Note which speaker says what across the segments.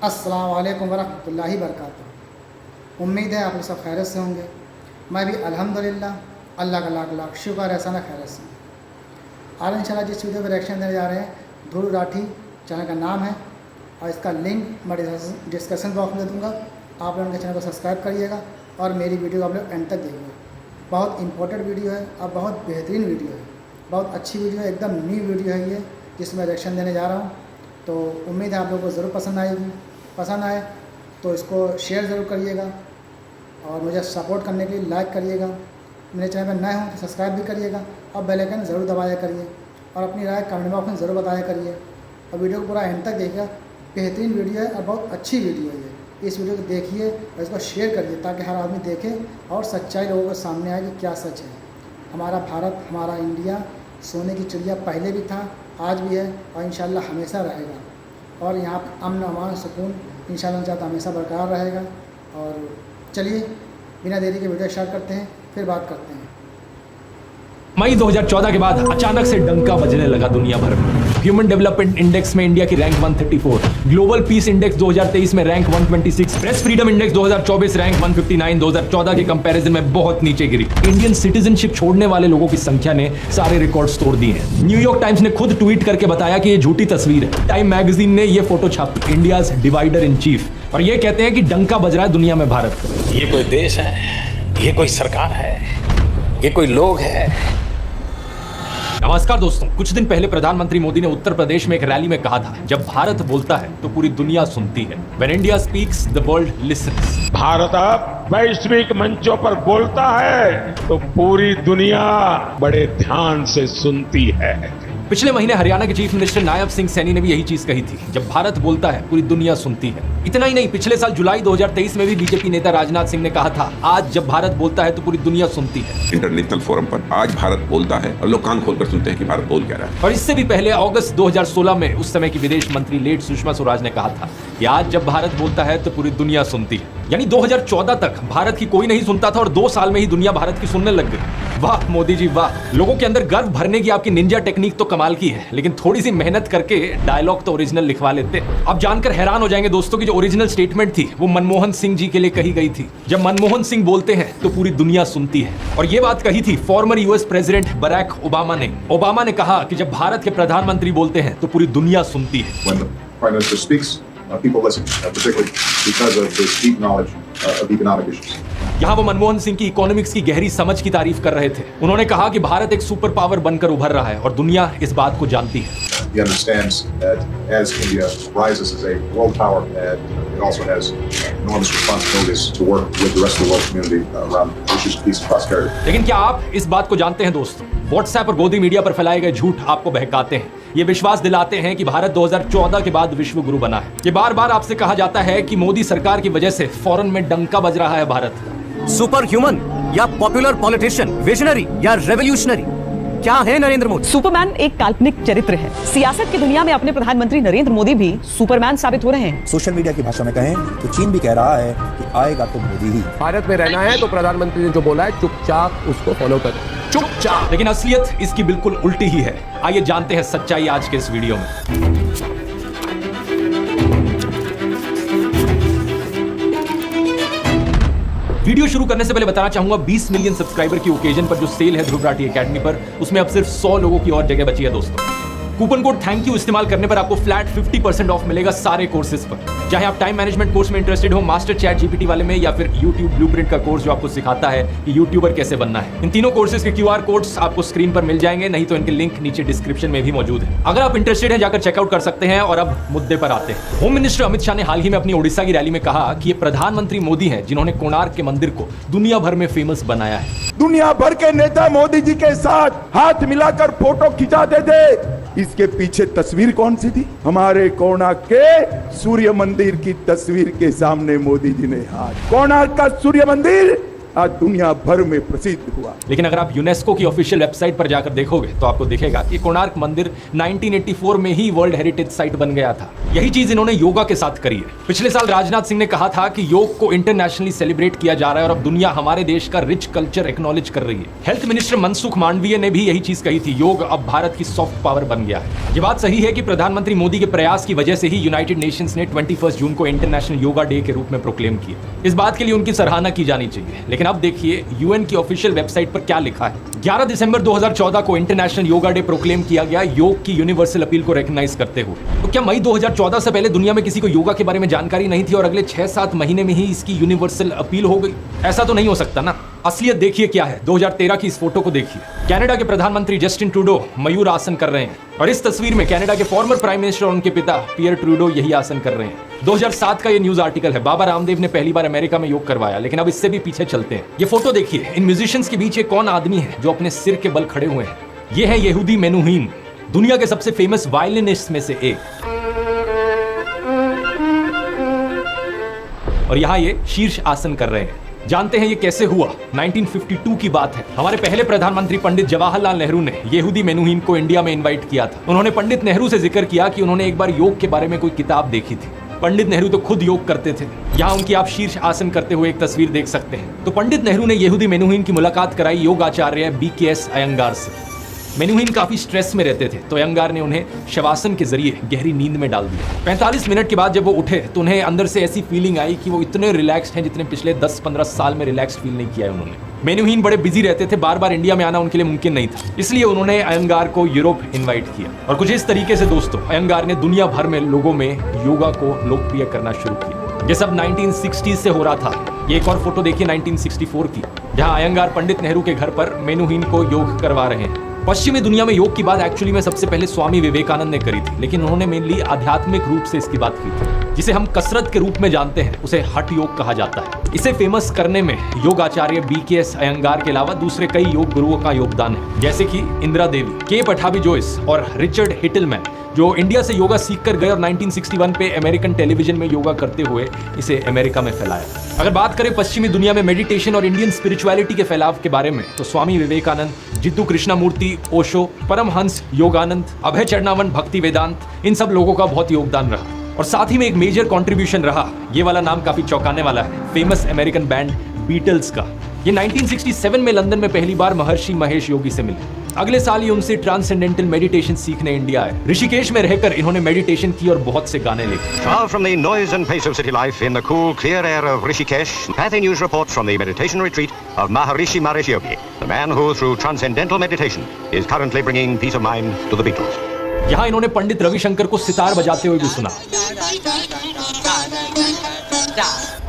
Speaker 1: अस्सलाम वालेकुम वरहमतुल्लाहि वबरकातुहू। उम्मीद है आप लोग सब खैरियत से होंगे। मैं भी अल्हम्दुलिल्लाह अल्लाह का लाख लाख शुक्र है सना खैरियत से। आज इंशाल्लाह जिस वीडियो पर रिएक्शन देने जा रहे हैं ध्रुव राठी चैनल का नाम है और इसका लिंक मैं डिस्क्रिप्शन बॉक्स में दे दूँगा। आप लोग उनके चैनल को सब्सक्राइब करिएगा और मेरी वीडियो को आप लोग एंड तक देखिएगा। बहुत इंपॉर्टेंट वीडियो है और बहुत बेहतरीन वीडियो है, बहुत अच्छी वीडियो है, एकदम न्यू वीडियो है ये जिसमें रिएक्शन देने जा रहा हूँ। तो उम्मीद है आप लोगों को ज़रूर पसंद आएगी। पसंद आए तो इसको शेयर ज़रूर करिएगा और मुझे सपोर्ट करने के लिए लाइक करिएगा। मेरे चैनल पर नए हों तो सब्सक्राइब भी करिएगा और बेल आइकन ज़रूर दबाया करिए और अपनी राय कमेंट बॉक्स में ज़रूर बताया करिए और वीडियो को पूरा एंड तक देखिएगा। बेहतरीन वीडियो है और बहुत अच्छी वीडियो है ये। इस वीडियो को देखिए और इसको शेयर करिए ताकि हर आदमी देखे और सच्चाई लोगों को सामने आए कि क्या सच है। हमारा भारत, हमारा इंडिया सोने की चिड़िया पहले भी था, आज भी है और इंशाल्लाह हमेशा रहेगा। और यहाँ पर अमन अमान सुकून इंशाल्लाह चाहता हमेशा बरकरार रहेगा। और चलिए बिना देरी के वीडियो स्टार्ट करते हैं, फिर बात करते हैं।
Speaker 2: मई 2014 के बाद अचानक से डंका बजने लगा दुनिया भर में। ह्यूमन डेवलपमेंट इंडेक्स में इंडिया की रैंक 134, ग्लोबल पीस इंडेक्स 2023 में rank 126, press freedom index 2024 rank 159 2014 के कंपैरिजन में बहुत नीचे गिरी। इंडियन सिटीजनशिप छोड़ने वाले लोगों की संख्या ने सारे रिकॉर्ड्स तोड़ दिए हैं। न्यूयॉर्क टाइम्स ने खुद ट्वीट करके बताया कि ये झूठी तस्वीर है। टाइम मैगजीन ने ये फोटो छापी, इंडियाज डिवाइडर इन चीफ, और ये कहते हैं कि डंका बज रहा है दुनिया में भारत का।
Speaker 3: ये कोई देश है, ये कोई सरकार है, ये कोई लोग है।
Speaker 2: नमस्कार दोस्तों, कुछ दिन पहले प्रधानमंत्री मोदी ने उत्तर प्रदेश में एक रैली में कहा था, जब भारत बोलता है तो पूरी दुनिया सुनती है। When India speaks, the world listens।
Speaker 4: Bharat अब वैश्विक मंचों पर बोलता है तो पूरी दुनिया बड़े ध्यान से सुनती है।
Speaker 2: पिछले महीने हरियाणा के चीफ मिनिस्टर नायब सिंह सैनी ने भी यही चीज कही थी, जब भारत बोलता है पूरी दुनिया सुनती है। इतना ही नहीं, पिछले साल जुलाई 2023 में भी बीजेपी नेता राजनाथ सिंह ने कहा था, आज जब भारत बोलता है तो पूरी दुनिया सुनती है।
Speaker 5: इंटरनेशनल फोरम पर आज भारत बोलता है और लोग कान खोलकर सुनते हैं कि भारत बोल क्या रहा है।
Speaker 2: और इससे भी पहले अगस्त 2016 में उस समय की विदेश मंत्री लेट सुषमा स्वराज ने कहा था कि आज जब भारत बोलता है तो पूरी दुनिया सुनती है। यानी 2014 तक भारत की कोई नहीं सुनता था और 2 साल में ही दुनिया भारत की सुनने लग गई। वाह मोदी जी वाह, लोगों के अंदर गर्व भरने की आपकी निंजा टेक्निक तो कमाल की है, लेकिन थोड़ी सी मेहनत करके डायलॉग तो ओरिजिनल लिखवा लेते। अब जानकर हैरान हो जाएंगे दोस्तों की जो ओरिजिनल स्टेटमेंट थी वो मनमोहन सिंह जी के लिए कही गई थी। जब मनमोहन सिंह बोलते हैं तो पूरी दुनिया सुनती है, और ये बात कही थी former US president Barack Obama ने। ओबामा ने कहा कि जब भारत के प्रधानमंत्री बोलते हैं तो पूरी दुनिया सुनती है।
Speaker 6: When the Prime Minister speaks, people listen, particularly because of his deep knowledge of economic issues.
Speaker 2: यहाँ वो मनमोहन सिंह की इकोनॉमिक्स की गहरी समझ की तारीफ कर रहे थे। उन्होंने कहा कि भारत एक सुपर पावर बनकर उभर रहा है और दुनिया इस बात को जानती है।
Speaker 6: He understands that as India rises as a world power, it also has enormous responsibilities to work with the rest of the world community around issues of peace and prosperity.
Speaker 2: लेकिन क्या आप इस बात को जानते हैं दोस्तों, व्हाट्सएप और गोदी मीडिया पर फैलाए गए झूठ आपको बहकाते हैं, ये विश्वास दिलाते हैं कि भारत 2014 के बाद विश्व गुरु बना है। ये बार बार आपसे कहा जाता है कि मोदी सरकार की वजह से फॉरेन में डंका बज रहा है भारत का।
Speaker 7: सुपर ह्यूमन या पॉपुलर पॉलिटिशियन, विजनरी या रेवोल्यूशनरी, क्या है नरेंद्र मोदी?
Speaker 8: सुपरमैन एक काल्पनिक चरित्र है। सियासत की दुनिया में अपने प्रधानमंत्री नरेंद्र मोदी भी सुपरमैन साबित हो रहे हैं।
Speaker 9: सोशल मीडिया की भाषा में कहें तो चीन भी कह रहा है कि आएगा तो मोदी ही।
Speaker 10: भारत में रहना है तो प्रधानमंत्री ने जो बोला है चुपचाप उसको फॉलो करो, चुपचाप।
Speaker 2: लेकिन असलियत इसकी बिल्कुल उल्टी ही है। आइए जानते हैं सच्चाई आज के इस वीडियो में। वीडियो शुरू करने से पहले बताना चाहूंगा 20 मिलियन सब्सक्राइबर की ओकेजन पर जो सेल है ध्रुव राठी एकेडमी पर, उसमें अब सिर्फ 100 लोगों की और जगह बची है दोस्तों। कूपन कोड थैंक यू इस्तेमाल करने पर आपको फ्लैट 50% ऑफ मिलेगा सारे कोर्सेज पर। चाहे आप टाइम मैनेजमेंट कोर्स में इंटरेस्टेड हो, मास्टर चैट जीपीटी वाले में, या फिर यूट्यूब ब्लूप्रिंट का कोर्स जो आपको सिखाता है कि यूट्यूबर कैसे बनना है। इन तीनों कोर्सेज के QR कोड्स आपको स्क्रीन पर मिल जाएंगे, नहीं तो इनके लिंक नीचे डिस्क्रिप्शन में भी मौजूद है। अगर आप इंटरेस्टेड हैं जाकर चेकआउट कर सकते हैं। और अब मुद्दे पर आते हैं। होम मिनिस्टर अमित शाह ने हाल ही में अपनी ओडिशा की रैली में कहा कि ये प्रधानमंत्री मोदी हैं जिन्होंने कोणार्क के मंदिर को दुनिया भर में फेमस बनाया है।
Speaker 4: दुनिया भर के नेता मोदी जी के साथ हाथ मिलाकर फोटो खिंचाते थे। इसके पीछे तस्वीर कौन सी थी? हमारे कोणार्क के सूर्य मंदिर की तस्वीर के सामने मोदी जी ने हाथ। कोणार्क का सूर्य मंदिर आज दुनिया भर में प्रसिद्ध हुआ।
Speaker 2: लेकिन अगर आप यूनेस्को की ऑफिशियल वेबसाइट पर जाकर देखोगे तो आपको दिखेगा कि कोणार्क मंदिर 1984 में ही वर्ल्ड हेरिटेज साइट बन गया था। यही चीज इन्होंने योगा के साथ करी है। पिछले साल राजनाथ सिंह ने कहा था कि योग को इंटरनेशनली सेलिब्रेट किया जा रहा है और अब दुनिया हमारे देश का रिच कल्चर एक्नॉलेज कर रही है। हेल्थ मिनिस्टर मनसुख मांडविया ने भी यही चीज कही थी, योग अब भारत की सॉफ्ट पावर बन गया है। ये बात सही है कि प्रधानमंत्री मोदी के प्रयास की वजह से ही यूनाइटेड नेशंस ने 21 जून को इंटरनेशनल योगा डे के रूप में प्रोक्लेम किया। इस बात के लिए उनकी सराहना की जानी चाहिए। लेकिन अब देखिए यूएन की ऑफिशियल वेबसाइट पर क्या लिखा है। 11 दिसंबर 2014 को इंटरनेशनल योगा डे प्रोक्लेम किया गया योग की यूनिवर्सल अपील को रिकॉग्नाइज करते हुए। तो क्या मई 2014 से पहले दुनिया में किसी को योगा के बारे में जानकारी नहीं थी और अगले 6-7 महीने में ही इसकी यूनिवर्सल अपील हो गई? ऐसा तो नहीं हो सकता ना। असलियत देखिए क्या है। 2013 की इस फोटो को देखिए। कनाडा के प्रधानमंत्री जस्टिन ट्रूडो मयूर आसन कर रहे हैं और इस तस्वीर में कनाडा के फॉर्मर प्राइम मिनिस्टर और उनके पिता पियर ट्रूडो यही आसन कर रहे हैं। 2007 का ये न्यूज आर्टिकल है। बाबा रामदेव ने पहली बार अमेरिका में योग करवाया। लेकिन अब इससे भी पीछे चलते हैं। ये फोटो देखिए। इन म्यूजिशियंस के बीच एक कौन आदमी है जो अपने सिर के बल खड़े हुए हैं? ये है यहूदी मेनुहीन, दुनिया के सबसे फेमस वायलिनिस्ट में से एक। और यहाँ ये शीर्ष आसन कर रहे हैं। जानते हैं ये कैसे हुआ? 1952 की बात है। हमारे पहले प्रधानमंत्री पंडित जवाहरलाल नेहरू ने यहूदी मेनुहीन को इंडिया में इनवाइट किया था। उन्होंने पंडित नेहरू से जिक्र किया कि उन्होंने एक बार योग के बारे में कोई किताब देखी थी। पंडित नेहरू तो खुद योग करते थे। यहाँ उनकी आप शीर्ष आसन करते हुए एक तस्वीर देख सकते हैं। तो पंडित नेहरू ने यहूदी मेनुहीन की मुलाकात कराई योग आचार्य BKS अयंगार से। मेनुहीन काफी स्ट्रेस में रहते थे तो अयंगार ने उन्हें शवासन के जरिए गहरी नींद में डाल दिया। 45 मिनट के बाद जब वो उठे तो उन्हें अंदर से ऐसी फीलिंग आई कि वो इतने रिलैक्स्ड हैं जितने पिछले 10-15 साल में रिलैक्स्ड फील नहीं किया है उन्होंने। मेनुहीन बड़े बिजी रहते थे, बार बार इंडिया में आना उनके लिए मुमकिन नहीं था। इसलिए उन्होंने अयंगार को यूरोप इन्वाइट किया और कुछ इस तरीके से दोस्तों अयंगार ने दुनिया भर में लोगों में योगा को लोकप्रिय करना शुरू किया। ये सब 1960s से हो रहा था। ये एक और फोटो देखिए 1964 की, जहां अयंगार पंडित नेहरू के घर पर मेनुहीन को योग करवा रहे हैं। पश्चिमी दुनिया में योग की बात एक्चुअली में सबसे पहले स्वामी विवेकानंद ने करी थी, लेकिन उन्होंने मेनली आध्यात्मिक रूप से इसकी बात की थी। जिसे हम कसरत के रूप में जानते हैं उसे हठ योग कहा जाता है। इसे फेमस करने में योग आचार्य BKS अयंगार के अलावा दूसरे कई योग गुरुओं का योगदान है, जैसे कि इंदिरा देवी, K पठाबी जोइस और रिचर्ड हिटलमैन, जो इंडिया से योगा सीख कर गए और 1961 पे अमेरिकन टेलीविजन में योगा करते हुए इसे अमेरिका में फैलाया। अगर बात करें पश्चिमी दुनिया में मेडिटेशन और इंडियन स्पिरिचुअलिटी के फैलाव के बारे में तो स्वामी विवेकानंद, जिद्दू कृष्णमूर्ति, ओशो, परमहंस योगानंद, अभय चरणावन, भक्ति वेदांत, इन सब लोगों का बहुत योगदान रहा। और साथ ही में एक मेजर कंट्रीब्यूशन रहा, ये वाला नाम काफी चौंकाने वाला है, फेमस अमेरिकन बैंड बीटल्स का। ये 1967 में लंदन में पहली बार महर्षि महेश योगी से मिले। अगले साल ही उनसे ट्रांसेंडेंटल मेडिटेशन सीखने इंडिया आए। ऋषिकेश में रहकर इन्होंने मेडिटेशन की और बहुत से गाने लिखे।
Speaker 11: Far from the noise and pace of city life, in the cool, clear air of Rishikesh, Kathy News reports from the meditation retreat of Maharishi Mahesh Yogi, the man who, through transcendental meditation, is currently bringing peace of mind to the Beatles.
Speaker 2: यहाँ इन्होंने पंडित रविशंकर को सितार बजाते हुए भी सुना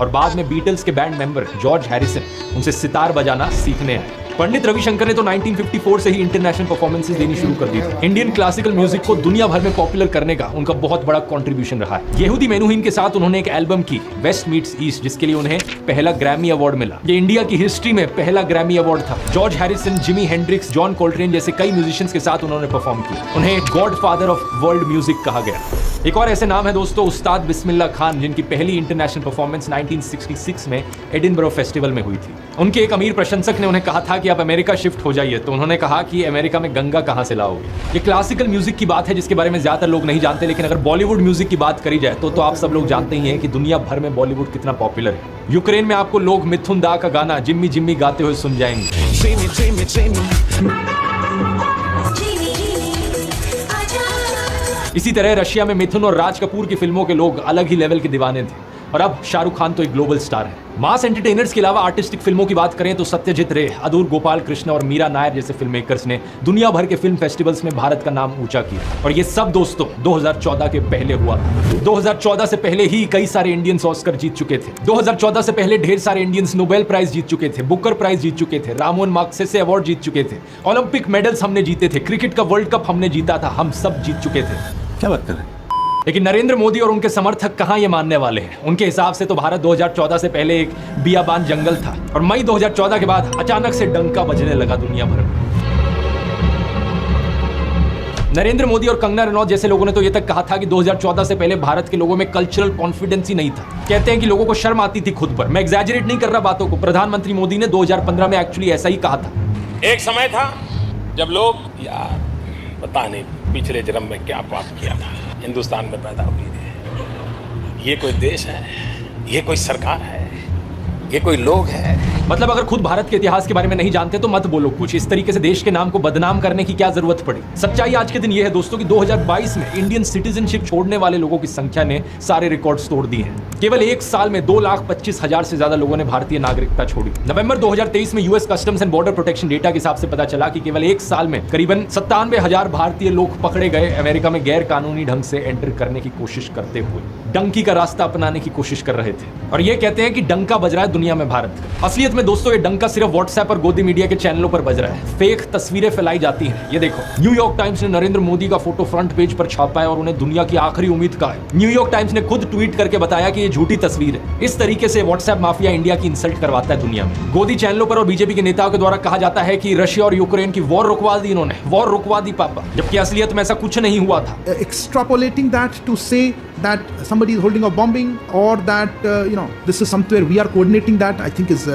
Speaker 2: और बाद में बीटल्स के बैंड मेंबर जॉर्ज हैरिसन उनसे सितार बजाना सीखने आए। पंडित रविशंकर ने तो 1954 से ही इंटरनेशनल परफॉर्मेंसेस देनी शुरू कर दी थी। इंडियन क्लासिकल म्यूजिक को दुनिया भर में पॉपुलर करने का उनका बहुत बड़ा कंट्रीब्यूशन रहा है। यहूदी मेनुहीन के साथ उन्होंने एक एल्बम की, वेस्ट मीट्स ईस्ट, जिसके लिए उन्हें पहला ग्रैमी अवार्ड मिला। ये इंडिया की हिस्ट्री में पहला ग्रैमी अवार्ड था। George Harrison, Jimi Hendrix, John कोल्ट्रेन जैसे कई म्यूजिशियंस के साथ उन्होंने परफॉर्म किया। उन्हें God father of world music कहा गया। एक और ऐसे नाम है दोस्तों, उस्ताद बिस्मिल्लाह खान, जिनकी पहली इंटरनेशनल परफॉर्मेंस 1966 में एडिनबरो फेस्टिवल में हुई थी। उनके एक अमीर प्रशंसक ने उन्हें कहा था कि आप अमेरिका शिफ्ट हो जाइए, तो उन्होंने कहा कि अमेरिका में गंगा कहां से लाओगे। ये क्लासिकल म्यूजिक की बात है जिसके बारे में ज्यादातर लोग नहीं जानते, लेकिन अगर बॉलीवुड म्यूजिक की बात करी जाए तो आप सब लोग जानते ही हैं कि दुनिया भर में बॉलीवुड कितना पॉपुलर है। यूक्रेन में आपको लोग मिथुन दा का गाना जिम्मी जिम्मी गाते हुए सुन जाएंगे। इसी तरह रशिया में मिथुन और राज कपूर की फिल्मों के लोग अलग ही लेवल के दीवाने थे। और अब शाहरुख खान तो एक ग्लोबल स्टार है। मास एंटरटेनर्स के अलावा आर्टिस्टिक फिल्मों की बात करें तो सत्यजीत रे, अदूर गोपाल कृष्ण और मीरा नायर जैसे फिल्म मेकर्स ने दुनिया भर के फिल्म फेस्टिवल्स में भारत का नाम ऊंचा किया। और ये सब दोस्तों 2014 के पहले हुआ। 2014 से पहले ही कई सारे इंडियंस ऑस्कर जीत चुके थे। 2014 से पहले ढेर सारे इंडियंस नोबेल प्राइज जीत चुके थे, बुकर प्राइज जीत चुके थे, रामोन मार्क्सेसे अवार्ड जीत चुके थे, ओलंपिक मेडल्स हमने जीते थे, क्रिकेट का वर्ल्ड कप हमने जीता था, हम सब जीत चुके थे।
Speaker 9: क्या बात कर रहे हैं?
Speaker 2: लेकिन नरेंद्र मोदी और उनके समर्थक कहां ये मानने वाले हैं। उनके हिसाब से तो भारत 2014 से पहले एक बियाबान जंगल था और मई 2014 के बाद अचानक से डंका बजने लगा दुनिया भर में। नरेंद्र मोदी और कंगना रनौत जैसे लोगों ने तो ये तक कहा था कि 2014 से पहले भारत के लोगों में कल्चरल कॉन्फिडेंस ही नहीं था। कहते हैं कि लोगों को शर्म आती थी खुद पर। मैं एग्जैजरेट नहीं कर रहा बातों को। प्रधानमंत्री मोदी ने 2015 में एक्चुअली ऐसा ही कहा था।
Speaker 3: एक समय था जब लोग यार पता नहीं पिछले जन्म में क्या पाप किया था, हिंदुस्तान में पैदा हुए थे। ये कोई देश है, ये कोई सरकार है, ये कोई लोग है।
Speaker 2: मतलब अगर खुद भारत के इतिहास के बारे में नहीं जानते तो मत बोलो कुछ। इस तरीके से देश के नाम को बदनाम करने की क्या जरूरत पड़ी। सच्चाई आज के दिन ये है दोस्तों कि 2022 में इंडियन सिटीजनशिप छोड़ने वाले लोगों की संख्या ने सारे रिकॉर्ड्स तोड़ दिए हैं। केवल एक साल में 2,25,000 से ज्यादा लोगों ने भारतीय नागरिकता छोड़ी। नवंबर 2023 में US customs and border protection data के हिसाब से पता चला कि केवल एक साल में करीबन 97,000 भारतीय लोग पकड़े गए अमेरिका में गैर कानूनी ढंग से एंटर करने की कोशिश करते हुए। डंकी का रास्ता अपनाने की कोशिश कर रहे थे और ये कहते हैं कि डंका बज रहा है दुनिया में भारत का। असलियत में दोस्तों ये डंका सिर्फ व्हाट्सएप और गोदी मीडिया के चैनलों पर बज रहा है। फेक तस्वीरें फैलाई जाती हैं। ये देखो, न्यूयॉर्क टाइम्स ने नरेंद्र मोदी का फोटो फ्रंट पेज पर छापा है और उन्हें दुनिया की आखिरी उम्मीद कहा है। न्यूयॉर्क टाइम्स ने खुद ट्वीट करके बताया कि ये झूठी तस्वीर है। इस तरीके से व्हाट्सएप माफिया इंडिया की इंसल्ट करवाता है दुनिया में। गोदी चैनलों पर और बीजेपी के नेताओं के द्वारा कहा जाता है कि रशिया और यूक्रेन की वॉर रुकवा दी इन्होंने, वॉर रुकवा दी पापा, जबकि असलियत में ऐसा कुछ नहीं हुआ था।
Speaker 12: Extrapolating that to say that somebody is holding a bombing or that this is somewhere we are coordinating that, I think is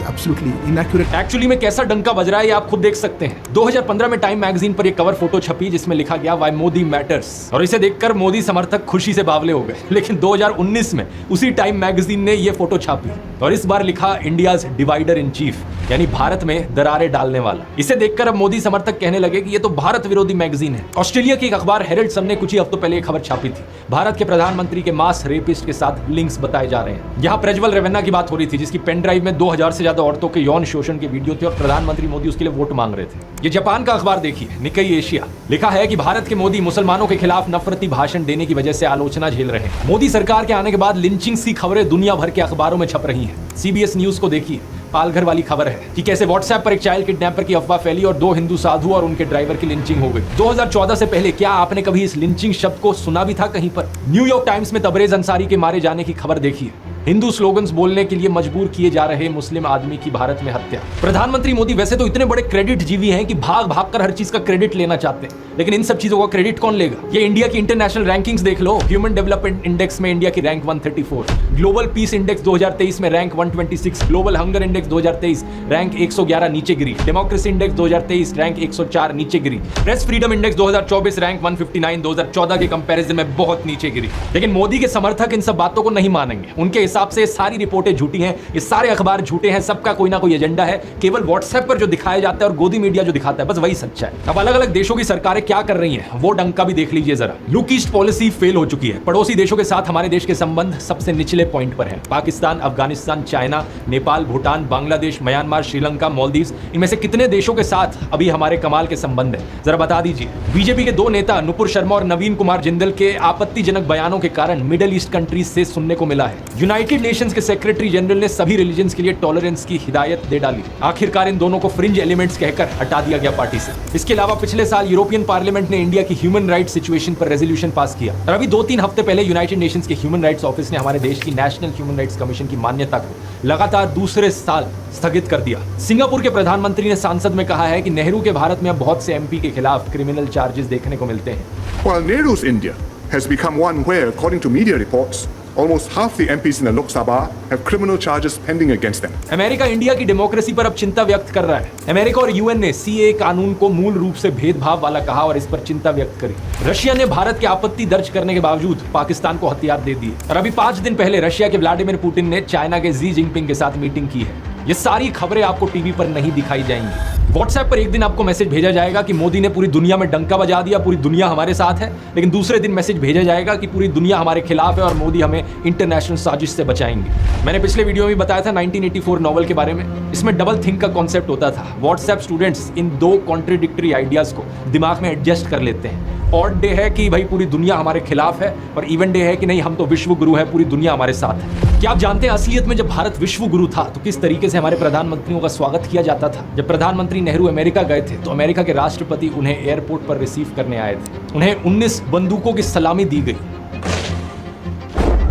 Speaker 12: absolutely inaccurate.
Speaker 2: Actually में कैसा डंका बज रहा है ये आप खुद देख सकते हैं। 2015 में टाइम मैगजीन पर एक कवर फोटो छपी जिसमें लिखा गया व्हाई मोदी मैटर्स और इसे देखकर मोदी समर्थक खुशी से बावले हो गए। लेकिन 2019 में उसी टाइम मैगजीन ने ये फोटो छापी और इस बार लिखा इंडियाज डिवाइडर इन चीफ, यानी भारत में दरारें डालने वाला। इसे देखकर अब मोदी समर्थक कहने लगे कि ये तो भारत विरोधी मैगजीन है। ऑस्ट्रेलिया की एक अखबार हेरल्ड सन ने कुछ ही हफ्तों पहले एक खबर छापी थी। भारत के प्रधानमंत्री के मास रेपिस्ट के साथ लिंक्स बताए जा रहे हैं। यहाँ प्रज्वल रेवन्ना की बात हो रही थी जिसकी पेन ड्राइव में 2000 से ज्यादा औरतों के यौन शोषण के वीडियो थे और प्रधानमंत्री मोदी उसके लिए वोट मांग रहे थे। ये जापान का अखबार देखिए, निक्केई एशिया, लिखा है कि भारत के मोदी मुसलमानों के खिलाफ नफरती भाषण देने की वजह से आलोचना झेल रहे हैं। मोदी सरकार के आने के बाद लिंचिंग सी खबरें दुनिया भर के अखबारों में छप रही हैं। सीबीएस न्यूज को देखिए, पालघर वाली खबर है कि कैसे व्हाट्सएप पर एक चाइल्ड किडनैपर की अफवाह फैली और 2 हिंदू साधु और उनके ड्राइवर की लिंचिंग हो गई। 2014 से पहले क्या आपने कभी इस लिंचिंग शब्द को सुना भी था कहीं पर? न्यूयॉर्क टाइम्स में तबरेज अंसारी के मारे जाने की खबर देखिए। हिंदू स्लोगन्स बोलने के लिए मजबूर किए जा रहे मुस्लिम आदमी की भारत में हत्या। प्रधानमंत्री मोदी वैसे तो इतने बड़े क्रेडिट जीवी हैं कि भाग भाग कर हर चीज का क्रेडिट लेना चाहते हैं, लेकिन इन सब चीजों का क्रेडिट कौन लेगा? ये इंडिया की इंटरनेशनल रैंकिंग्स देख लो। ह्यूमन डेवलपमेंट इंडेक्स में इंडिया की रैंक 134, ग्लोबल पीस इंडेक्स 2023 में rank 126, global hunger index 2023 rank 111 नीचे गिरी, डेमोक्रेसी इंडेक्स 2023 रैंक 104 नीचे गिरी, प्रेस फ्रीडम इंडेक्स 2024 रैंक 159 2014 के कंपैरिजन में बहुत नीचे गिरी। लेकिन मोदी के समर्थक इन सब बातों को नहीं मानेंगे। उनके हिसाब से सारी रिपोर्टें झूठी हैं, ये सारे अखबार झूठे हैं, सबका कोई ना कोई एजेंडा है। केवल व्हाट्सएप पर जो दिखाया जाता है और गोदी मीडिया जो दिखाता है बस वही सच्चा है। अब अलग अलग देशों की सरकारें क्या कर रही हैं वो डंका भी देख लीजिए जरा। लुक ईस्ट पॉलिसी फेल हो चुकी है। पड़ोसी देशों के साथ हमारे देश के संबंध सबसे निचले पॉइंट पर हैं। पाकिस्तान, अफगानिस्तान, चाइना, नेपाल, भूटान, बांग्लादेश, म्यांमार, श्रीलंका, मालदीव्स, इनमें से कितने देशों के साथ अभी हमारे कमाल के संबंध है जरा बता दीजिए। बीजेपी के 2 नेता नुपुर शर्मा और नवीन कुमार जिंदल के आपत्तिजनक बयानों के कारण मिडिल ईस्ट कंट्रीज से सुनने को मिला है यूनाइटेड नेशंस के सेक्रेटरी जनरल ने सभी रिलीजन्स के लिए टॉलरेंस की हिदायत दे डाली। आखिरकार इन दोनों को फ्रिंज एलिमेंट्स कहकर हटा दिया गया पार्टी से। इसके अलावा पिछले साल यूरोपियन पार्लियामेंट ने इंडिया की ह्यूमन राइट्स सिचुएशन पर रेजोल्यूशन पास किया और अभी 2-3 हफ्ते पहले यूनाइटेड नेशंस के ह्यूमन राइट्स ऑफिस ने हमारे देश की नेशनल ह्यूमन राइट्स कमीशन की मान्यता को लगातार दूसरे साल स्थगित कर दिया। सिंगापुर के प्रधानमंत्री ने सांसद में कहा है कि नेहरू के भारत में अब बहुत से एमपी के खिलाफ क्रिमिनल चार्जेस देखने को मिलते हैं।
Speaker 6: While Nehru's India has become one where, according to media reports, almost half the MPs in the Lok Sabha have criminal charges pending against them.
Speaker 2: America India की डेमोक्रेसी पर अब चिंता व्यक्त कर रहा है। अमेरिका और यूएन ने सीए कानून को मूल रूप से भेदभाव वाला कहा और इस पर चिंता व्यक्त करी। रशिया ने भारत की आपत्ति दर्ज करने के बावजूद पाकिस्तान को हथियार दे दिए और अभी 5 दिन पहले रशिया के व्लादिमीर पुतिन ने चाइना के जी जिनपिंग के साथ मीटिंग की है। ये सारी खबरें आपको टीवी पर नहीं दिखाई जाएंगी। व्हाट्सएप पर एक दिन आपको मैसेज भेजा जाएगा कि मोदी ने पूरी दुनिया में डंका बजा दिया, पूरी दुनिया हमारे साथ है, लेकिन दूसरे दिन मैसेज भेजा जाएगा कि पूरी दुनिया हमारे खिलाफ है और मोदी हमें इंटरनेशनल साजिश से बचाएंगे। मैंने पिछले वीडियो में बताया था 1984 नॉवल के बारे में। इसमें डबल थिंक का कॉन्सेप्ट होता था। WhatsApp students in 2 contradictory ideas को दिमाग में एडजस्ट कर लेते हैं। ऑड डे है कि भाई पूरी दुनिया हमारे खिलाफ है और इवन डे है कि नहीं हम तो विश्व गुरु है, पूरी दुनिया हमारे साथ है। क्या आप जानते हैं असलियत में जब भारत विश्व गुरु था तो किस तरीके से हमारे प्रधानमंत्रियों का स्वागत किया जाता था? जब प्रधानमंत्री नेहरू अमेरिका गए थे तो अमेरिका के राष्ट्रपति उन्हें एयरपोर्ट पर रिसीव करने आए थे। उन्हें 19 बंदूकों की सलामी दी गई।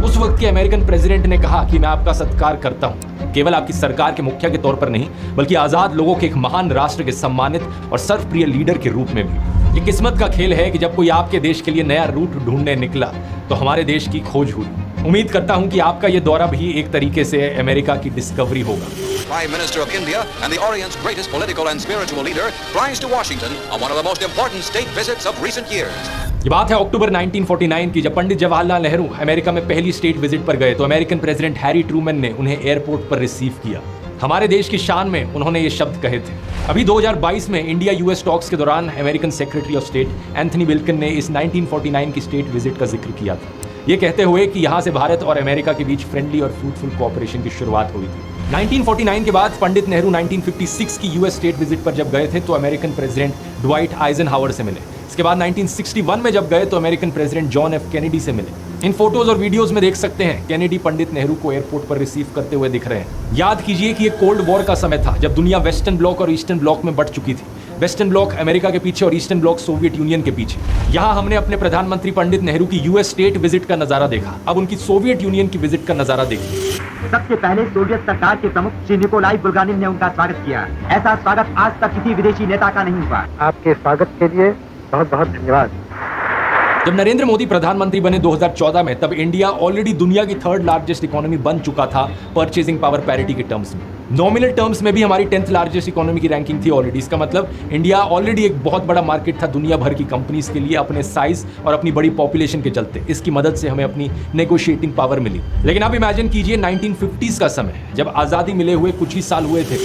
Speaker 2: उस वक्त के अमेरिकन प्रेसिडेंट ने कहा कि मैं आपका सत्कार करता हूं, केवल आपकी सरकार के मुखिया के तौर पर नहीं बल्कि आजाद लोगों के एक महान राष्ट्र के सम्मानित और सर्वप्रिय लीडर के रूप में भी। ये किस्मत का खेल है कि जब कोई आपके देश के लिए नया रूट ढूंढने निकला तो हमारे देश की खोज हुई। उम्मीद करता हूं कि आपका ये दौरा भी एक तरीके से अमेरिका की डिस्कवरी होगा।
Speaker 13: Prime Minister of India and the Orient's greatest political and spiritual leader flies to Washington on one of the most important state visits of recent years.
Speaker 2: ये बात है अक्टूबर 1949 की, जब पंडित जवाहरलाल नेहरू अमेरिका में पहली स्टेट विजिट पर गए तो अमेरिकन प्रेसिडेंट हैरी ट्रूमैन ने उन्हें एयरपोर्ट पर रिसीव किया। हमारे देश की शान में उन्होंने ये शब्द कहे थे। अभी 2022 में इंडिया यूएस टॉक्स के दौरान American secretary of state Anthony Wilkin ने इस 1949 की स्टेट विजिट का जिक्र किया था, ये कहते हुए कि यहाँ से भारत और अमेरिका के बीच फ्रेंडली और फ्रूटफुल कोऑपरेशन की शुरुआत हुई थी। 1949 के बाद पंडित नेहरू 1956 की यूएस स्टेट विजिट पर जब गए थे तो अमेरिकन प्रेसिडेंट ड्वाइट आइजनहावर से मिले। इसके बाद 1961 में जब गए तो American president John F Kennedy से मिले। इन फोटोज और वीडियोस में देख सकते हैं कैनेडी पंडित नेहरू को एयरपोर्ट पर रिसीव करते हुए दिख रहे हैं। याद कीजिए कि ये कोल्ड वॉर का समय था जब दुनिया वेस्टर्न ब्लॉक और ईस्टर्न ब्लॉक में बंट चुकी थी। वेस्टर्न ब्लॉक अमेरिका के पीछे और ईस्टर्न ब्लॉक सोवियत यूनियन के पीछे। यहाँ हमने अपने प्रधानमंत्री पंडित नेहरू की यूएस स्टेट विजिट का नजारा देखा, अब उनकी सोवियत यूनियन की विजिट का नजारा देखिए।
Speaker 14: सबसे पहले सोवियत सरकार के प्रमुख श्री निकोलाई बुल्गानिन ने उनका स्वागत किया। ऐसा स्वागत आज तक किसी विदेशी नेता का नहीं हुआ। आपके स्वागत के लिए बहुत बहुत धन्यवाद।
Speaker 2: जब नरेंद्र मोदी प्रधानमंत्री बने 2014 में, तब इंडिया ऑलरेडी दुनिया की 3rd लार्जेस्ट इकोनॉमी बन चुका था परचेजिंग पावर पैरिटी के टर्म्स में। नॉमिनल टर्म्स में भी हमारी 10th लार्जेस्ट इकोनॉमी की रैंकिंग थी ऑलरेडी। इसका मतलब इंडिया ऑलरेडी एक बहुत बड़ा मार्केट था दुनिया भर की कंपनीज के लिए अपने साइज और अपनी बड़ी पॉपुलेशन के चलते। इसकी मदद से हमें अपनी नेगोशिएटिंग पावर मिली। लेकिन अब इमेजिन कीजिए 1950s का समय, जब आज़ादी मिले हुए कुछ ही साल हुए थे,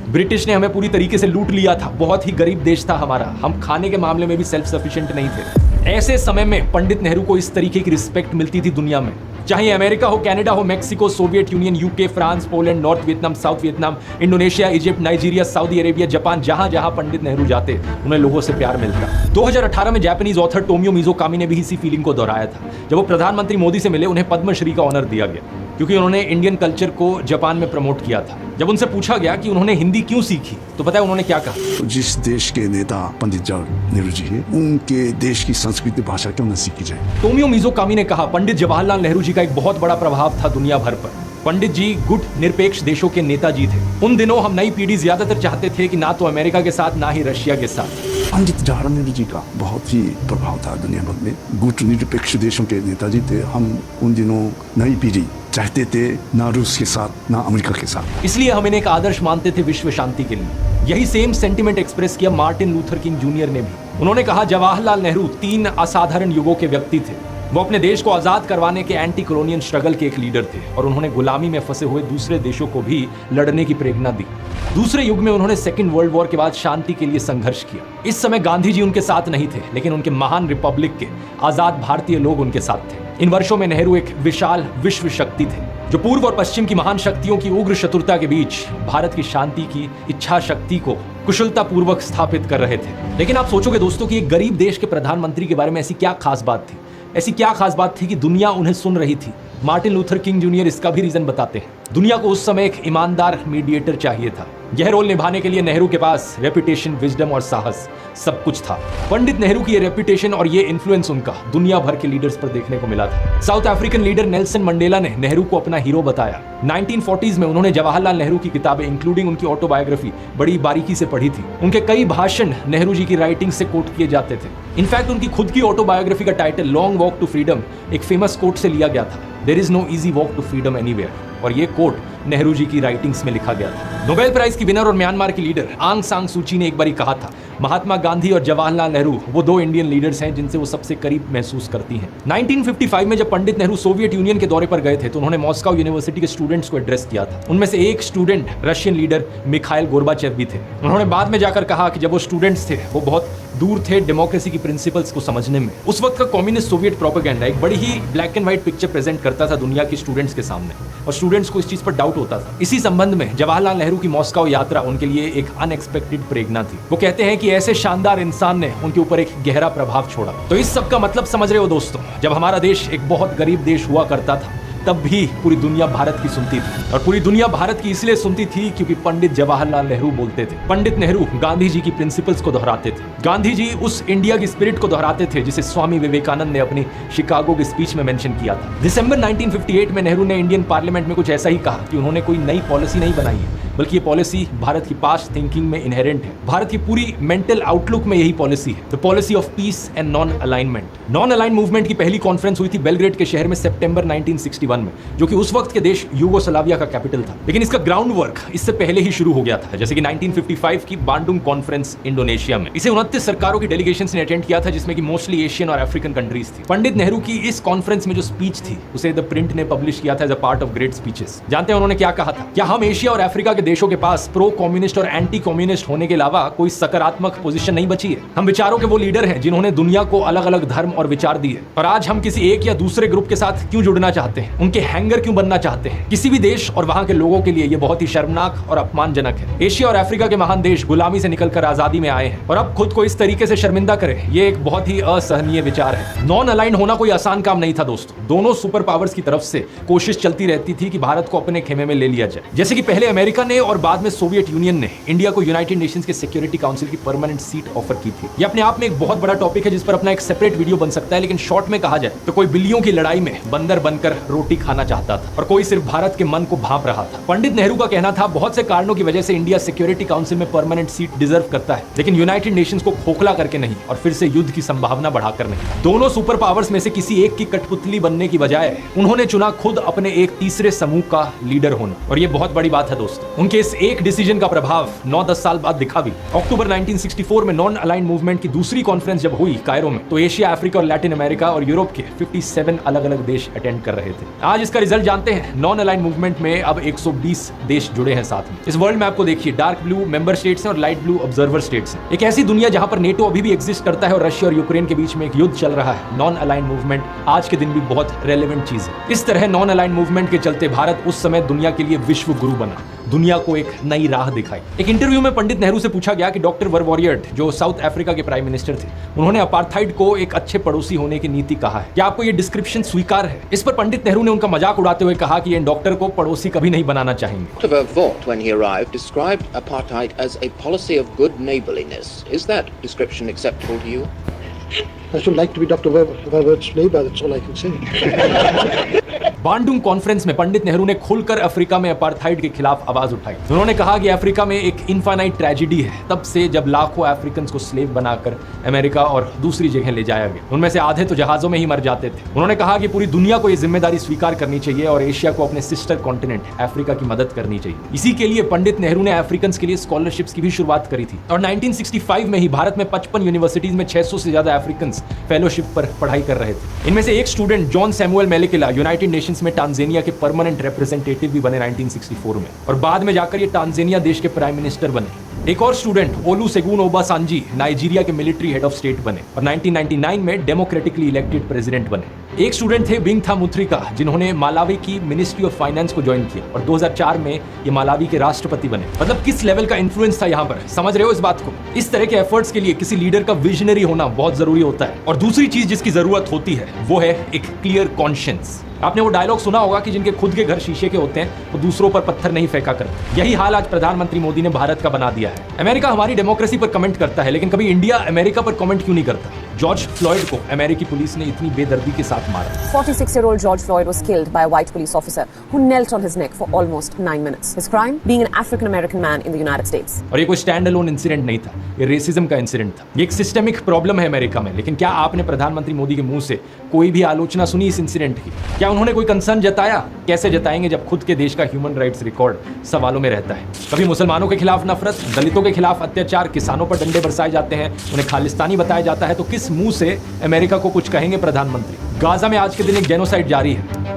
Speaker 2: ब्रिटिश ने हमें पूरी तरीके से लूट लिया था। बहुत ही गरीब देश था हमारा, हम खाने के मामले में भी सेल्फ सफिशिएंट नहीं थे। ऐसे समय में पंडित नेहरू को इस तरीके की रिस्पेक्ट मिलती थी दुनिया में, चाहे अमेरिका हो, कनाडा हो, Mexico, Soviet union, UK, France, Poland, north Vietnam, south Vietnam, Indonesia, Egypt, Nigeria, Saudi Arabia, Japan, जहां जहां पंडित नेहरू जाते उन्हें लोगों से प्यार मिलता। 2018 में जापानीज ऑथर टोमियो मिज़ोकामी ने भी इसी फीलिंग को दोहराया था। जब वो प्रधानमंत्री मोदी से मिले, उन्हें पद्मश्री का ऑनर दिया गया क्योंकि उन्होंने इंडियन कल्चर को जापान में प्रमोट किया था। जब उनसे पूछा गया कि उन्होंने हिंदी क्यों सीखी, तो पता है उन्होंने क्या कहा?
Speaker 15: जिस देश के नेता पंडित जवाहरलाल नेहरू जी है, उनके देश की संस्कृति भाषा क्यों न सीखी जाए।
Speaker 2: टोमियो मिज़ोकामी ने कहा, पंडित जवाहरलाल नेहरू जी का एक बहुत बड़ा प्रभाव था दुनिया भर पर। पंडित जी गुट निरपेक्ष देशों के नेताजी थे। उन दिनों हम नई पीढ़ी ज्यादातर चाहते थे कि ना तो अमेरिका के साथ ना ही रशिया के साथ।
Speaker 15: पंडित जवाहरलाल नेहरू जी का बहुत ही प्रभाव था दुनिया भर में। गुट निरपेक्ष देशों के नेताजी थे। हम उन दिनों नई पीढ़ी चाहते थे ना रूस के साथ ना अमेरिका के साथ, इसलिए
Speaker 2: हम इन्हें एक आदर्श मानते थे विश्व शांति के लिए। यही सेम सेंटिमेंट एक्सप्रेस किया मार्टिन लूथर किंग जूनियर ने भी। उन्होंने कहा, जवाहरलाल नेहरू 3 असाधारण युगों के व्यक्ति थे। वो अपने देश को आजाद करवाने के एंटी कॉलोनियल स्ट्रगल के एक लीडर थे और उन्होंने गुलामी में फंसे हुए दूसरे देशों को भी लड़ने की प्रेरणा दी। दूसरे युग में उन्होंने 2nd वर्ल्ड वॉर के बाद शांति के लिए संघर्ष किया। इस समय गांधी जी उनके साथ नहीं थे, लेकिन उनके महान रिपब्लिक के आजाद भारतीय लोग उनके साथ थे। इन वर्षों में नेहरू एक विशाल विश्व शक्ति थे जो पूर्व और पश्चिम की महान शक्तियों की उग्र शत्रुता के बीच भारत की शांति की इच्छा शक्ति को कुशलता पूर्वक स्थापित कर रहे थे। लेकिन आप सोचोगे दोस्तों कि एक गरीब देश के प्रधानमंत्री के बारे में ऐसी क्या खास बात थी? ऐसी क्या खास बात थी कि दुनिया उन्हें सुन रही थी? मार्टिन लूथर किंग जूनियर इसका भी रीजन बताते हैं। दुनिया को उस समय एक ईमानदार मीडिएटर चाहिए था। यह रोल निभाने के लिए नेहरू के पास रेपुटेशन, विजडम और साहस सब कुछ था। पंडित नेहरू की ये रेपुटेशन और ये इन्फ्लुएंस उनका दुनिया भर के लीडर्स पर देखने को मिला था। South African leader Nelson Mandela ने नेहरू को अपना हीरो बताया। 1940s में उन्होंने जवाहरलाल नेहरू की किताबें इंक्लूडिंग उनकी ऑटोबायोग्राफी बड़ी बारीकी से पढ़ी थी। उनके कई भाषण नेहरू जी की राइटिंग से कोट किए जाते थे। इनफैक्ट उनकी खुद की ऑटोबायोग्राफी का title long walk to freedom एक फेमस कोट से लिया गया था, there is no easy walk to freedom anywhere. और ये कोट नेहरू जी की राइटिंग्स में लिखा गया था। नोबेल प्राइज की विनर और म्यांमार की लीडर आंग सान सू की ने एक बार कहा था, महात्मा गांधी और जवाहरलाल नेहरू वो 2 इंडियन लीडर्स हैं जिनसे वो सबसे करीब महसूस करती हैं। 1955 में जब पंडित नेहरू सोवियत यूनियन के दौरे पर गए थे तो उन्होंने मॉस्को यूनिवर्सिटी के स्टूडेंट्स को एड्रेस किया था। उनमें से एक student Russian leader Mikhail Gorbachev भी थे। उन्होंने बाद में जाकर कहा कि जब वो स्टूडेंट्स थे वो बहुत दूर थे डेमोक्रेसी की प्रिंसिपल्स को समझने में। उस वक्त का कम्युनिस्ट सोवियत प्रोपेगेंडा एक बड़ी ही black and white picture present करता था दुनिया के स्टूडेंट्स के सामने और स्टूडेंट्स को इस चीज पर डाउट होता था। इसी संबंध में जवाहरलाल नेहरू की मॉस्को यात्रा उनके लिए एक अनएक्सपेक्टेड प्रेरणा थी। वो कहते हैं कि ऐसे शानदार इंसान ने उनके ऊपर एक गहरा प्रभाव छोड़ा। तो इस सब का मतलब समझ रहे हो दोस्तों, जब हमारा देश एक बहुत गरीब देश हुआ करता था तब भी पूरी दुनिया भारत की सुनती थी, और पूरी दुनिया भारत की इसलिए सुनती थी क्योंकि पंडित जवाहरलाल नेहरू बोलते थे। पंडित नेहरू गांधी जी की प्रिंसिपल्स को दोहराते थे। गांधी जी उस इंडिया की स्पिरिट को दोहराते थे जिसे स्वामी विवेकानंद ने अपनी शिकागो की स्पीच में मेंशन किया था। दिसंबर 1958 में नेहरू ने इंडियन पार्लियामेंट में कुछ ऐसा ही कहा कि उन्होंने कोई नई पॉलिसी नहीं बनाई है, बल्कि ये पॉलिसी भारत की पास्ट थिंकिंग में इनहेरेंट है। भारत की पूरी मेंटल आउटलुक में यही पॉलिसी है, the policy of peace and non alignment. Non align movement की पहली कॉन्फ्रेंस हुई थी बेलग्रेड के शहर में सितंबर 1961 में, जो कि उस वक्त के देश यूगोस्लाविया का कैपिटल था। लेकिन इसका ग्राउंड वर्क इससे पहले ही शुरू हो गया था, जैसे कि 1955 की बांडुंग कॉन्फ्रेंस इंडोनेशिया में। इसे 29 सरकारों की डेलीगेशंस ने अटेंड किया था, जिसमें कि मोस्टली एशियन और अफ्रीकन कंट्रीज थी। पंडित नेहरू की इस कॉन्फ्रेंस में जो स्पीच थी उसे द प्रिंट ने पब्लिश किया था as a part of great speeches. जानते हैं उन्होंने क्या कहा था? क्या हम एशिया और अफ्रीका के देशों के पास प्रो कम्युनिस्ट और एंटी कम्युनिस्ट होने के अलावा कोई सकारात्मक पोजीशन नहीं बची है? हम विचारों के वो लीडर हैं जिन्होंने दुनिया को अलग अलग धर्म और विचार दिए, और आज हम किसी एक या दूसरे ग्रुप के साथ क्यों जुड़ना चाहते हैं, उनके हैंगर क्यों बनना चाहते हैं? किसी भी देश और वहां के लोगों के लिए यह बहुत ही शर्मनाक और अपमानजनक है। एशिया और अफ्रीका के महान देश गुलामी से निकलकर आजादी में आए हैं, और अब खुद को इस तरीके से शर्मिंदा करें, ये एक बहुत ही असहनीय विचार है। नॉन अलाइन होना कोई आसान काम नहीं था दोस्तों। दोनों सुपर पावर्स की तरफ से कोशिश चलती रहती थी कि भारत को अपने खेमे में ले लिया जाए। जैसे कि पहले अमेरिका ने और बाद में सोवियत यूनियन ने इंडिया को यूनाइटेड नेशंस के सिक्योरिटी काउंसिल की परमानेंट सीट ऑफर की थी। ये अपने आप में एक बहुत बड़ा टॉपिक है जिस पर अपना एक सेपरेट वीडियो बन सकता है, लेकिन शॉर्ट में कहा जाए तो कोई बिल्लियों की लड़ाई में बंदर बनकर रोटी खाना चाहता था और कोई सिर्फ भारत के मन को भांप रहा था। पंडित नेहरू का कहना था बहुत से कारणों की वजह से इंडिया सिक्योरिटी काउंसिल में परमानेंट सीट डिजर्व करता है, लेकिन यूनाइटेड नेशंस को खोखला करके नहीं और फिर से युद्ध की संभावना बढ़ाकर नहीं। दोनों सुपर पावर्स में से किसी एक की कठपुतली बनने की बजाय उन्होंने चुना खुद अपने एक तीसरे समूह का लीडर होना, और ये बहुत बड़ी बात है दोस्तों। उनके इस एक डिसीजन का प्रभाव 9-10 साल बाद दिखा भी। अक्टूबर 1964 में नॉन अलाइन मूवमेंट की दूसरी कॉन्फ्रेंस जब हुई कायरो में, तो एशिया, अफ्रीका और लैटिन अमेरिका और यूरोप के 57 अलग अलग देश अटेंड कर रहे थे। आज इसका रिजल्ट जानते हैं। नॉन अलाइन मूवमेंट में अब 120 देश जुड़े हैं साथ में। इस वर्ल्ड मैप को देखिए, डार्क ब्लू मेंबर स्टेट्स हैं और लाइट ब्लू ऑब्जर्वर स्टेट्स हैं। एक ऐसी दुनिया जहां पर नेटो अभी भी एग्जिस्ट करता है और रशिया और यूक्रेन के बीच में एक युद्ध चल रहा है। नॉन अलाइन मूवमेंट आज के दिन भी बहुत रेलेवेंट चीज है। इस तरह नॉन अलाइन मूवमेंट के चलते भारत उस समय दुनिया के लिए विश्व गुरु बना, दुनिया को एक नई राह दिखाई। एक इंटरव्यू में पंडित नेहरू से पूछा गया कि डॉक्टर वर्वोरियट जो साउथ अफ्रीका के प्राइम मिनिस्टर थे, उन्होंने अपार्थाइड को एक अच्छे पड़ोसी होने की नीति कहा है। क्या आपको ये डिस्क्रिप्शन स्वीकार है? इस पर पंडित नेहरू ने उनका मजाक उड़ाते हुए कहा कि ये डॉक्टर को पड़ोसी कभी नहीं बनाना चाहेंगे।
Speaker 16: Dr. Verwoerd, when he arrived, described apartheid as a policy of good neighborliness. Is that description acceptable to you?
Speaker 17: I should like to be Dr. Verwoerd's neighbor, that's all I can say.
Speaker 2: Bandung conference में पंडित नेहरू ने खुलकर Africa में apartheid के खिलाफ आवाज उठाई। उन्होंने कहा कि अफ्रीका में एक इनफाइनाइट ट्रेजेडी है तब से जब लाखों अफ्रीकन को स्लेव बनाकर अमेरिका और दूसरी जगह ले जाया गया। उनमें से आधे तो जहाजों में ही मर जाते थे। उन्होंने कहा कि पूरी दुनिया को ये जिम्मेदारी स्वीकार करनी चाहिए और एशिया को अपने सिस्टर कॉन्टिनेंट अफ्रीका की मदद करनी चाहिए। इसी के लिए पंडित नेहरू ने अफ्रीकन के लिए स्कॉलरशिप्स की भी शुरुआत करी थी, और 1965 में ही भारत में 55 यूनिवर्सिटीज में 600 से ज्यादा अफ्रीकन फेलोशिप पर पढ़ाई कर रहे थे। इनमें से एक student John Samuel Malecela United Nations में टांजानिया के परमानेंट रिप्रेजेंटेटिव भी बने 1964 में, और बाद में जाकर ये टांजानिया देश के प्राइम मिनिस्टर बने। एक और स्टूडेंट ओलुसेगुन ओबासांजी नाइजीरिया के मिलिट्री हेड ऑफ स्टेट बने और 1999 में डेमोक्रेटिकली इलेक्टेड प्रेसिडेंट बने। एक स्टूडेंट थे बिंगथा मुथ्रिका, जिन्होंने मालावी की मिनिस्ट्री ऑफ फाइनेंस को ज्वाइन किया और 2004 में ये मालावी के राष्ट्रपति बने। मतलब किस लेवल का इन्फ्लुएंस था यहाँ पर, समझ रहे हो इस बात को? इस तरह के एफर्ट्स के लिए किसी लीडर का विजनरी होना बहुत जरूरी होता है। और दूसरी चीज जिसकी जरूरत होती है वो है एक क्लियर कॉन्शियंस। आपने वो डायलॉग सुना होगा कि जिनके खुद के घर शीशे के होते हैं वो दूसरों पर पत्थर नहीं फेंका करते। यही हाल आज प्रधानमंत्री मोदी ने भारत का बना दिया है। अमेरिका हमारी डेमोक्रेसी पर कमेंट करता है, लेकिन कभी इंडिया अमेरिका पर कमेंट क्यों नहीं करता? जॉर्ज फ्लॉयड को अमेरिकी पुलिस ने इतनी बेदर्दी के साथ मारा।
Speaker 18: 46-year-old George Floyd was killed by a white police officer who knelt on his neck for almost 9 minutes. His crime being an African-American man in the United States.
Speaker 2: और ये कोई स्टैंड अलोन इंसिडेंट नहीं था, ये racism का incident था। ये एक सिस्टेमिक प्रॉब्लम है अमेरिका में। लेकिन क्या आपने प्रधानमंत्री मोदी के मुंह से कोई भी आलोचना सुनी इस इंसिडेंट की? क्या उन्होंने कोई कंसर्न जताया? कैसे जताएंगे जब खुद के देश का ह्यूमन राइट्स रिकॉर्ड सवालों में रहता है? कभी मुसलमानों के खिलाफ नफरत, दलितों के खिलाफ अत्याचार, किसानों पर डंडे बरसाए जाते हैं, उन्हें खालिस्तानी बताया जाता है, तो किस मुंह से अमेरिका को कुछ कहेंगे प्रधानमंत्री? गाजा में आज के दिन एक जेनोसाइड जारी है।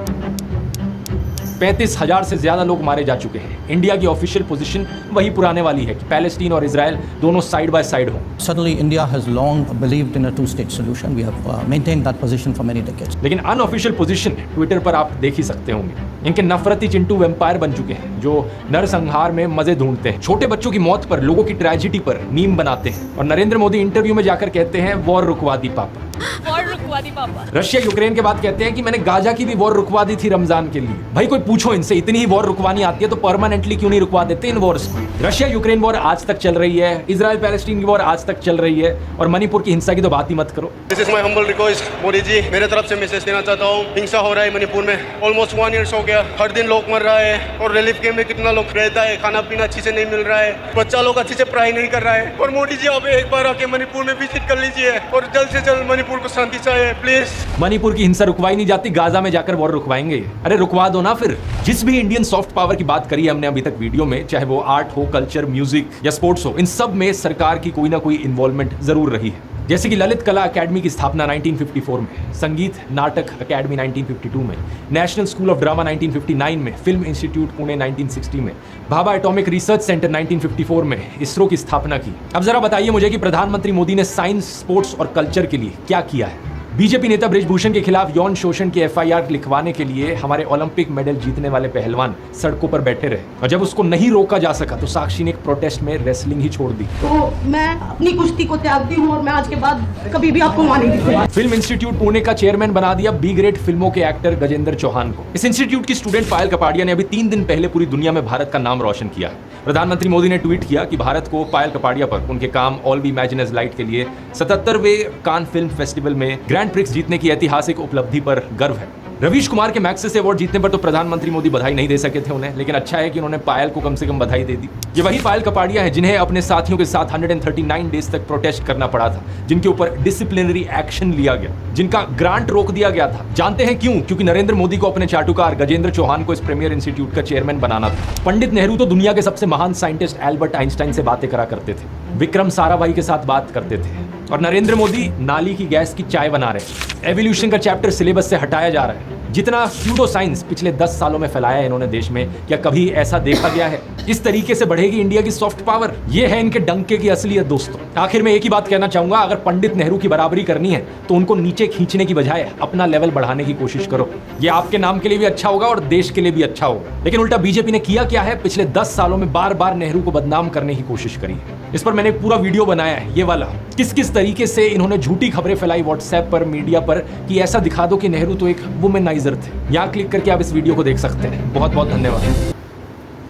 Speaker 2: 35,000 से ज्यादा लोग मारे जा चुके हैं। इंडिया की ऑफिशियल पोजीशन वही पुराने वाली है कि पैलेस्टीन और इजराइल दोनों साइड बाय साइड हों।
Speaker 19: Suddenly India has long believed in a two-state solution. We have maintained that position for many decades.
Speaker 2: लेकिन अनऑफिशियल पोजीशन ट्विटर पर आप देख ही सकते होंगे। इनके नफरती चिंटू वेम्पायर बन चुके हैं जो नरसंहार में मजे ढूंढते हैं, छोटे बच्चों की मौत पर, लोगों की ट्रेजेडी पर मीम बनाते हैं, और नरेंद्र मोदी इंटरव्यू में जाकर कहते हैं वॉर रुकवा दी पापा।
Speaker 8: रुकवा दी पापा।
Speaker 2: रशिया यूक्रेन के बाद कहते हैं कि मैंने गाजा की भी वॉर रुकवा दी थी रमजान के लिए। भाई कोई पूछो इनसे, इतनी ही वॉर रुकवानी आती है तो परमानेंटली क्यों नहीं रुकवा देते इन वॉर्स को। रशिया यूक्रेन वॉर आज तक चल रही है, इजराइल पैलेस्टीन की वॉर आज तक चल रही है, और मणिपुर की हिंसा की तो बात ही मत करो।
Speaker 20: This is my humble request, Modi ji मेरे तरफ से मैसेज देना चाहता हूँ, हिंसा हो रहा है मणिपुर में, ऑलमोस्ट 1 ईयर हो गया, हर दिन लोग मर रहा है, और रिलीफ कैंप में कितना लोग रहता है, खाना पीना अच्छी से नहीं मिल रहा है, बच्चा लोग अच्छी से पढ़ाई नहीं कर रहा है। और मोदी जी आप एक बार आके मणिपुर में विजिट कर लीजिए और जल्द से जल्द मणिपुर को शांति चाहिए प्लीज।
Speaker 2: मणिपुर की हिंसा रुकवाई नहीं जाती, गाजा में जाकर वॉर रुकवाएंगे। अरे रुकवा दो ना फिर। जिस भी इंडियन सॉफ्ट पावर की बात करी है हमने अभी तक वीडियो में, चाहे वो आर्ट हो, कल्चर, म्यूजिक या स्पोर्ट्स हो, इन सब में सरकार की कोई ना कोई इन्वॉल्वमेंट जरूर रही है। जैसे कि ललित कला अकेडमी की स्थापना 1954 में, संगीत नाटक अकेडमी 1952 में, नेशनल स्कूल ऑफ ड्रामा 1959 में, फिल्म इंस्टीट्यूट पुणे 1960 में, भाभा एटॉमिक रिसर्च सेंटर 1954 में इसरो की स्थापना की। अब जरा बताइए मुझे कि प्रधानमंत्री मोदी ने साइंस, स्पोर्ट्स और कल्चर के लिए क्या किया है। बीजेपी नेता बृजभूषण के खिलाफ यौन शोषण की एफआईआर लिखवाने के लिए हमारे ओलंपिक मेडल जीतने वाले पहलवान सड़कों पर बैठे रहे, और जब उसको नहीं रोका जा सका तो साक्षी ने एक प्रोटेस्ट में रेसलिंग ही छोड़ दी।
Speaker 21: तो मैं अपनी कुश्ती को त्यागती हूँ और मैं आज के बाद कभी भी आपको मानेंगी।
Speaker 2: फिल्म इंस्टीट्यूट पुणे का चेयरमैन बना दिया बी ग्रेड फिल्मों के एक्टर गजेंद्र चौहान को। इस इंस्टीट्यूट की स्टूडेंट पायल कपाड़िया ने अभी 3 दिन पहले पूरी दुनिया में भारत का नाम रोशन किया है। प्रधानमंत्री मोदी ने ट्वीट किया कि भारत को पायल कपाड़िया पर उनके काम all we imagine is light के लिए 77वें कान फिल्म फेस्टिवल में ग्रैंड प्रिक्स जीतने की ऐतिहासिक उपलब्धि पर गर्व है। रवीश कुमार के मैग्सेसे अवार्ड जीतने पर तो प्रधानमंत्री मोदी बधाई नहीं दे सके थे उन्हें, लेकिन अच्छा है कि उन्होंने पायल को कम से कम बधाई दे दी। ये वही पायल कपाड़िया है जिन्हें अपने साथियों के साथ 139 डेज तक प्रोटेस्ट करना पड़ा था, जिनके ऊपर डिसिप्लिनरी एक्शन लिया गया, जिनका ग्रांट रोक दिया गया था। जानते हैं क्यों? क्योंकि नरेंद्र मोदी को अपने चाटुकार गजेंद्र चौहान को इस प्रीमियर इंस्टीट्यूट का चेयरमैन बनाना था। पंडित नेहरू तो दुनिया के सबसे महान साइंटिस्ट एल्बर्ट आइंस्टाइन से बातें करा करते थे, विक्रम साराभाई के साथ बात करते थे, और नरेंद्र मोदी नाली की गैस की चाय बना रहे हैं। एवोल्यूशन का चैप्टर सिलेबस से हटाया जा रहा है। जितना स्यूडो साइंस पिछले 10 सालों में फैलाया है इन्होंने देश में, क्या कभी ऐसा देखा गया है? इस तरीके से बढ़ेगी इंडिया की सॉफ्ट पावर। ये है इनके डंके की असलियत दोस्तों। आखिर में एक ही बात कहना चाहूंगा, अगर पंडित नेहरू की बराबरी करनी है तो उनको नीचे खींचने की बजाय अपना लेवल बढ़ाने की कोशिश करो। ये आपके नाम के लिए भी अच्छा होगा और देश के लिए भी अच्छा होगा। लेकिन उल्टा बीजेपी ने किया क्या है? पिछले 10 सालों में बार बार नेहरू को बदनाम करने की कोशिश करी है। इस पर मैंने एक पूरा वीडियो बनाया है, ये वाला। किस किस तरीके से इन्होंने झूठी खबरें फैलाई व्हाट्सएप पर, मीडिया पर, कि ऐसा दिखा दो कि नेहरू तो एक वुमेनाइजर थे। यहाँ क्लिक करके आप इस वीडियो को देख सकते हैं। बहुत बहुत धन्यवाद।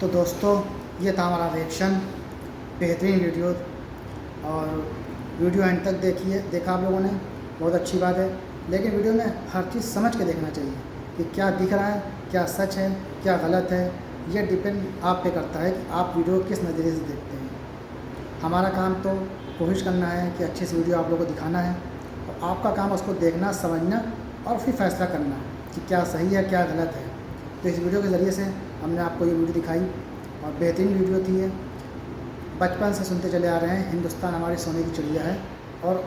Speaker 1: तो दोस्तों ये था हमारा रिएक्शन, बेहतरीन वीडियो, और वीडियो एंड तक देखा आप लोगों ने, बहुत अच्छी बात है। लेकिन वीडियो में हर चीज़ समझ के देखना चाहिए कि क्या दिख रहा है, क्या सच है, क्या गलत है। ये डिपेंड आप पे करता है कि आप वीडियो किस नज़रिए से देखते हैं। हमारा काम तो कोशिश करना है कि अच्छी सी वीडियो आप लोगों को दिखाना है, और आपका काम उसको देखना, समझना और फिर फैसला करना कि क्या सही है, क्या गलत है। तो इस वीडियो के ज़रिए से हमने आपको ये वीडियो दिखाई, और बेहतरीन वीडियो थी ये। बचपन से सुनते चले आ रहे हैं, हिंदुस्तान हमारी सोने की चिड़िया है, और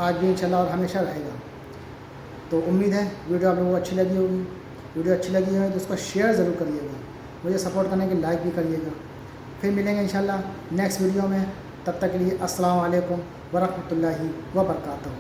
Speaker 1: आज भी इंशाल्लाह और हमेशा रहेगा। तो उम्मीद है वीडियो आप लोगों को अच्छी लगी होगी। वीडियो अच्छी लगी है तो उसको शेयर ज़रूर करिएगा, मुझे सपोर्ट करने के लाइक भी करिएगा। फिर मिलेंगे इंशाल्लाह नेक्स्ट वीडियो में। तब तक के लिए अस्सलाम वालेकुम वरहमतुल्लाहि वबरकातुहू।